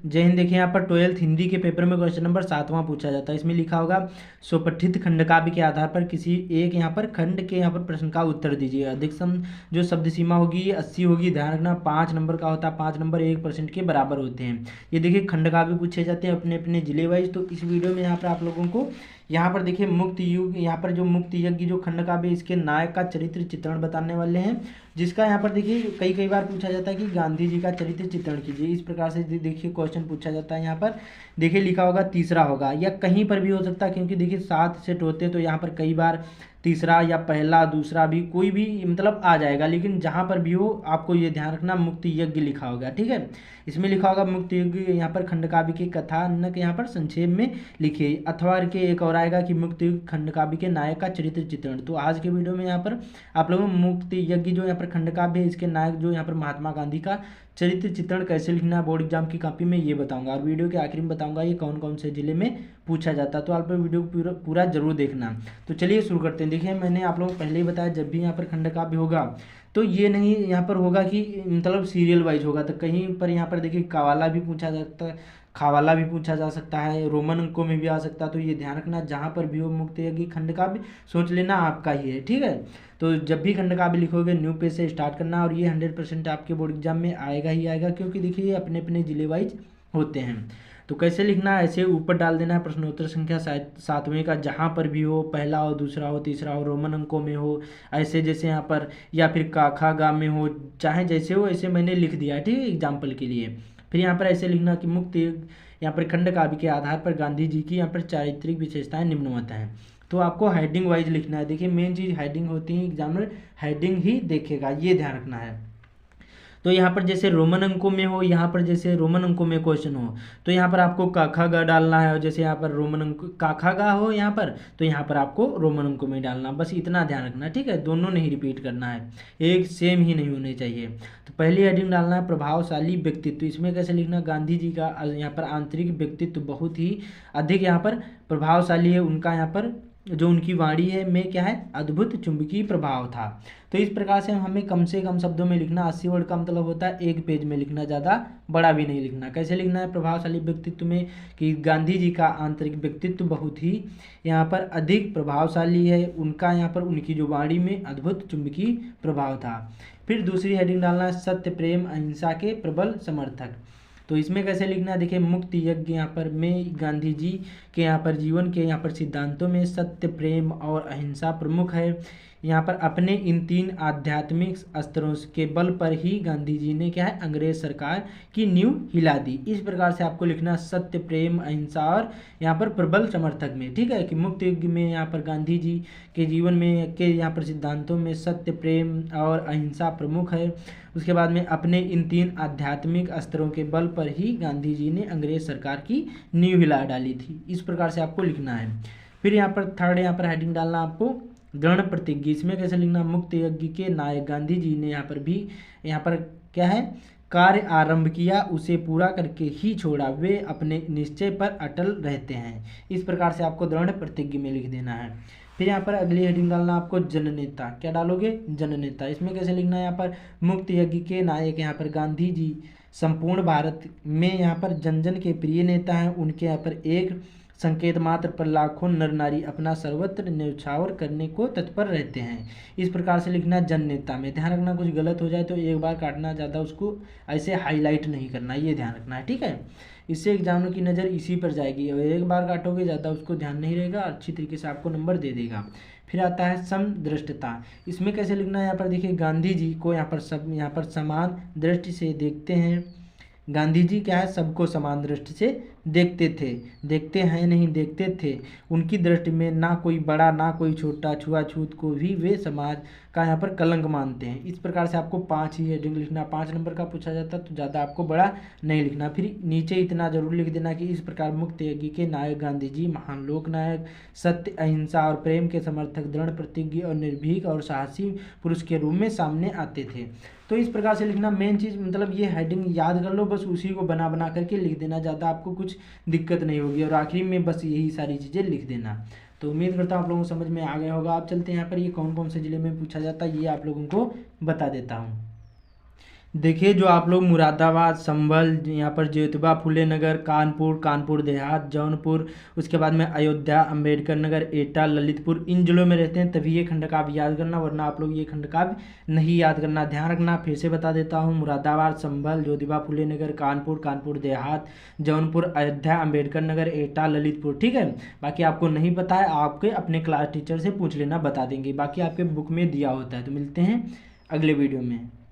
जय हिंद। देखिए यहाँ पर 12th हिंदी के पेपर में क्वेश्चन नंबर 7वां पूछा जाता है। इसमें लिखा होगा स्वपठित खंड काव्य के आधार पर किसी एक यहाँ पर खंड के यहाँ पर प्रश्न का उत्तर दीजिए। अधिकतम जो शब्द सीमा होगी ये 80 होगी। ध्यान रखना 5 नंबर का होता है, 5 नंबर 1% के बराबर होते हैं। ये देखिए खंड काव्य पूछे जाते हैं अपने अपने जिले वाइज। तो इस वीडियो में यहाँ पर आप लोगों को यहाँ पर देखिए मुक्त युग, यहाँ पर जो मुक्त यज्ञ जो खंड काव्य इसके नायक का चरित्र चित्रण बताने वाले हैं, जिसका यहाँ पर देखिए कई बार पूछा जाता है कि गांधी जी का चरित्र चित्रण कीजिए। इस प्रकार से देखिए क्वेश्चन पूछा जाता है। यहाँ पर देखिए लिखा होगा तीसरा होगा, या कहीं पर भी हो सकता है, क्योंकि देखिए 7 सेट होते हैं तो यहाँ पर कई बार तीसरा या पहला दूसरा भी कोई भी मतलब आ जाएगा, लेकिन जहाँ पर भी हो आपको ये ध्यान रखना मुक्त यज्ञ लिखा होगा। ठीक है, इसमें लिखा होगा मुक्त यज्ञ यहाँ पर खंड काव्य के कथानक यहाँ पर संक्षेप में लिखिए। अथवा के एक और आएगा कि मुक्त युग खंड काव्य के नायक का चरित्र चित्रण। तो आज के वीडियो में यहाँ पर आप लोगों को मुक्त यज्ञ जो यहाँ पर खंड काव्य है इसके नायक जो यहाँ पर महात्मा गांधी का चरित्र चित्रण कैसे लिखना है बोर्ड एग्जाम की कॉपी में ये बताऊंगा, और वीडियो के आखिर में बताऊंगा ये कौन कौन से जिले में पूछा जाता है। तो आप लोग वीडियो पूरा जरूर देखना। तो चलिए शुरू करते हैं। देखिए मैंने आप लोगों को पहले ही बताया जब भी यहाँ पर खंड काव्य होगा तो ये नहीं यहाँ पर होगा कि मतलब सीरियल वाइज होगा। तो कहीं पर यहाँ पर देखिए कवाला भी पूछा जाता है, खावाला भी पूछा जा सकता है, रोमन अंकों में भी आ सकता है। तो ये ध्यान रखना जहाँ पर भी हो मुक्त यज्ञ खंड काव्य सोच लेना आपका ही है। ठीक है, तो जब भी खंड काव्य लिखोगे न्यू पेज से स्टार्ट करना, और ये 100% आपके बोर्ड एग्जाम में आएगा ही आएगा, क्योंकि देखिए ये अपने अपने जिले वाइज होते हैं। तो कैसे लिखना है, ऐसे ऊपर डाल देना है प्रश्नोत्तर संख्या 7वें का, जहाँ पर भी हो, पहला हो, दूसरा हो, तीसरा हो, रोमन अंकों में हो, ऐसे जैसे यहाँ पर, या फिर काखा गा में हो, चाहे जैसे हो ऐसे मैंने लिख दिया। ठीक है, एग्जाम्पल के लिए। फिर यहाँ पर ऐसे लिखना कि मुक्त यहाँ पर खंड काव्य के आधार पर गांधी जी की यहाँ पर चारित्रिक विशेषताएं निम्नवत हैं। तो आपको हेडिंग वाइज लिखना है। देखिए मेन चीज़ हेडिंग होती है, एग्जामिनर हेडिंग ही देखेगा, ये ध्यान रखना है। तो यहाँ पर जैसे रोमन अंकों में हो, यहाँ पर जैसे रोमन अंकों में क्वेश्चन हो तो यहाँ पर आपको काखा गा डालना है, और जैसे यहाँ पर रोमन अंक काखा गा हो यहाँ पर तो यहाँ पर आपको रोमन अंकों में डालना, बस इतना ध्यान रखना। ठीक है, दोनों नहीं रिपीट करना है, एक सेम ही नहीं होने चाहिए। तो पहली हेडिंग डालना है प्रभावशाली व्यक्तित्व। इसमें कैसे लिखना, गांधी जी का यहाँ पर आंतरिक व्यक्तित्व बहुत ही अधिक यहाँ पर प्रभावशाली है। उनका यहाँ पर जो उनकी वाणी है में क्या है, अद्भुत चुंबकीय प्रभाव था। तो इस प्रकार से हमें कम से कम शब्दों में लिखना। 80 वर्ड का मतलब होता है एक पेज में लिखना, ज़्यादा बड़ा भी नहीं लिखना। कैसे लिखना है प्रभावशाली व्यक्तित्व में कि गांधी जी का आंतरिक व्यक्तित्व बहुत ही यहाँ पर अधिक प्रभावशाली है। उनका यहाँ पर उनकी जो वाणी में अद्भुत चुंबकीय प्रभाव था। फिर दूसरी हेडिंग डालना है सत्य प्रेम अहिंसा के प्रबल समर्थक। तो इसमें कैसे लिखना है, देखिए मुक्त यज्ञ यहाँ पर में गांधी जी के यहाँ पर जीवन के यहाँ पर सिद्धांतों में सत्य प्रेम और अहिंसा प्रमुख है। यहाँ पर अपने इन 3 आध्यात्मिक स्तरों के बल पर ही गांधी जी ने क्या है, अंग्रेज सरकार की नींव हिला दी। इस प्रकार से आपको लिखना सत्य प्रेम अहिंसा और यहाँ पर प्रबल समर्थक में। ठीक है, कि मुक्त युग में यहाँ पर गांधी जी के जीवन में के यहाँ पर सिद्धांतों में सत्य प्रेम और अहिंसा प्रमुख है। उसके बाद में अपने इन 3 आध्यात्मिक स्तरों के बल पर ही गांधी जी ने अंग्रेज सरकार की नींव हिला डाली थी। इस प्रकार से आपको लिखना है। फिर यहाँ पर थर्ड यहाँ पर हेडिंग डालना आपको दृढ़ प्रतिज्ञा। इसमें कैसे लिखना, मुक्त यज्ञ के नायक गांधी जी ने यहाँ पर भी यहाँ पर क्या है, कार्य आरंभ किया उसे पूरा करके ही छोड़ा, वे अपने निश्चय पर अटल रहते हैं। इस प्रकार से आपको दृढ़ प्रतिज्ञा में लिख देना है। फिर यहाँ पर अगली हेडिंग डालना आपको जननेता। क्या डालोगे, जननेता। इसमें कैसे लिखना है, यहाँ पर मुक्त यज्ञ के नायक यहाँ पर गांधी जी संपूर्ण भारत में यहाँ पर जन जन के प्रिय नेता हैं। उनके यहाँ पर एक संकेत मात्र पर लाखों नर नारी अपना सर्वत्र न्यौछावर करने को तत्पर रहते हैं। इस प्रकार से लिखना जन नेता में। ध्यान रखना कुछ गलत हो जाए तो एक बार काटना, ज़्यादा उसको ऐसे हाईलाइट नहीं करना, ये ध्यान रखना है। ठीक है, इससे एग्जामिनर की नज़र इसी पर जाएगी, और एक बार काटोगे ज़्यादा उसको ध्यान नहीं रहेगा, अच्छी तरीके से आपको नंबर दे देगा। फिर आता है समदृष्टता। इसमें कैसे लिखना है, यहाँ पर देखिए गांधी जी को यहाँ पर समान दृष्टि से देखते हैं। गांधी जी क्या है, सबको समान दृष्टि से देखते थे, देखते हैं नहीं देखते थे। उनकी दृष्टि में ना कोई बड़ा ना कोई छोटा, छुआछूत को भी वे समाज का यहाँ पर कलंक मानते हैं। इस प्रकार से आपको 5 ही हेडिंग लिखना। 5 नंबर का पूछा जाता तो ज़्यादा आपको बड़ा नहीं लिखना। फिर नीचे इतना जरूर लिख देना कि इस प्रकार मुक्त यज्ञ के नायक गांधी जी महान लोक नायक, सत्य अहिंसा और प्रेम के समर्थक, दृढ़ प्रतिज्ञ और निर्भीक और साहसी पुरुष के रूप में सामने आते थे। तो इस प्रकार से लिखना। मेन चीज़ मतलब ये हेडिंग याद कर लो, बस उसी को बना बना करके लिख देना, ज़्यादा आपको कुछ दिक्कत नहीं होगी, और आखिरी में बस यही सारी चीज़ें लिख देना। तो उम्मीद करता हूँ आप लोगों को समझ में आ गया होगा। आप चलते हैं यहाँ पर ये कौन कौन से ज़िले में पूछा जाता है ये आप लोगों को बता देता हूँ। देखिए जो आप लोग मुरादाबाद, संभल, यहाँ पर ज्योतिबा फुले नगर, कानपुर, कानपुर देहात, जौनपुर, उसके बाद में अयोध्या, अंबेडकर नगर, एटा, ललितपुर, इन जिलों में रहते हैं तभी ये खंड काव्य याद करना, वरना आप लोग ये खंड काव्य नहीं याद करना। ध्यान रखना, फिर से बता देता हूँ, मुरादाबाद, संभल, ज्योतिबा फुले नगर, कानपुर, कानपुर देहात, जौनपुर, अयोध्या, अंबेडकर नगर, एटा, ललितपुर। ठीक है, बाकी आपको नहीं पता है, आपके अपने क्लास टीचर से पूछ लेना, बता देंगे। बाकी आपके बुक में दिया होता है। तो मिलते हैं अगले वीडियो में।